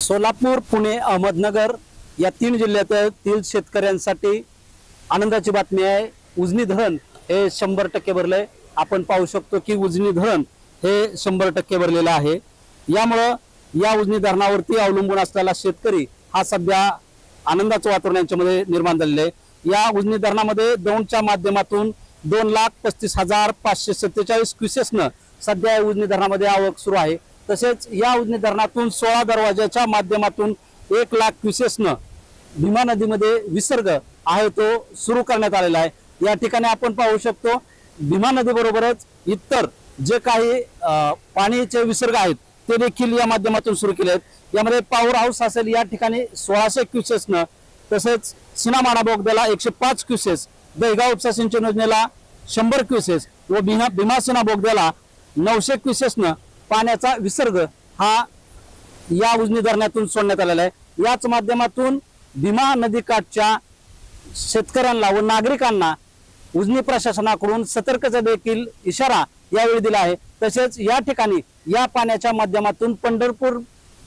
सोलापूर, पुणे, अहमदनगर या 3 जिल्ह्यातील शेतकऱ्यांसाठी आनंदाची बातमी आहे। उजनी धरण हे 100% भरले। आपण पाहू शकतो की उजनी धरण हे 100% भरलेलं आहे। यामुळे या उजनी धरणावरती अवलंबून असलेला शेतकरी हा सध्या आनंदाचं वातावरण यांच्यामध्ये निर्माण झालेलं आहे। या उजनी धरणामध्ये दौंडच्या माध्यमातून 2,35,547 क्युसेसनं सध्या उजनी धरणामध्ये आवक सुरू आहे। तसेच या उजनी धरणातून 16 दरवाजाच्या माध्यमातून 1,00,000 क्युसेसनं भीमा नदीमध्ये विसर्ग आहे तो सुरू करण्यात आलेला आहे। या ठिकाणी आपण पाहू शकतो भीमा नदीबरोबरच इतर जे काही पाणीचे विसर्ग आहेत ते देखील या माध्यमातून सुरू केले आहेत। यामध्ये पॉवर हाऊस असेल या ठिकाणी 1600 क्युसेसनं, तसेच सिनामाना बोगद्याला 105 क्युसेस, दहीगाव उपसा सिंचन योजनेला 100 क्युसेस व भीमासिना बोगद्याला 900 क्युसेसनं पाण्याचा विसर्ग हा या उजनी धरणातून सोडण्यात आलेला आहे। याच माध्यमातून भीमा नदीकाठच्या शेतकऱ्यांना व नागरिकांना उजनी प्रशासनाकडून सतर्कतेचा देखील इशारा यावेळी दिला आहे। तसेच या ठिकाणी या पाण्याच्या माध्यमातून पंढरपूर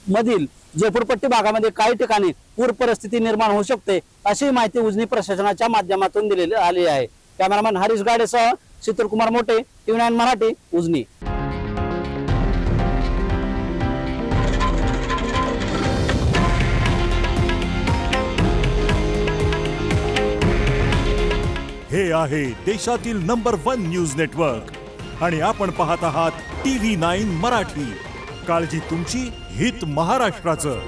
मधील झोपडपट्टी भागामध्ये काही ठिकाणी पूर परिस्थिती निर्माण होऊ शकते अशी माहिती उजनी प्रशासनाच्या माध्यमातून दिलेली आली आहे। कॅमेरामॅन हरीश गाडेसह शीतलकुमार मोटे, TV9 मराठी, उजनी। हे आहे देशातील नंबर 1 न्यूज नेटवर्क आणि आपण पाहत आहात TV9 मराठी। काळजी तुमची, हित महाराष्ट्राचं।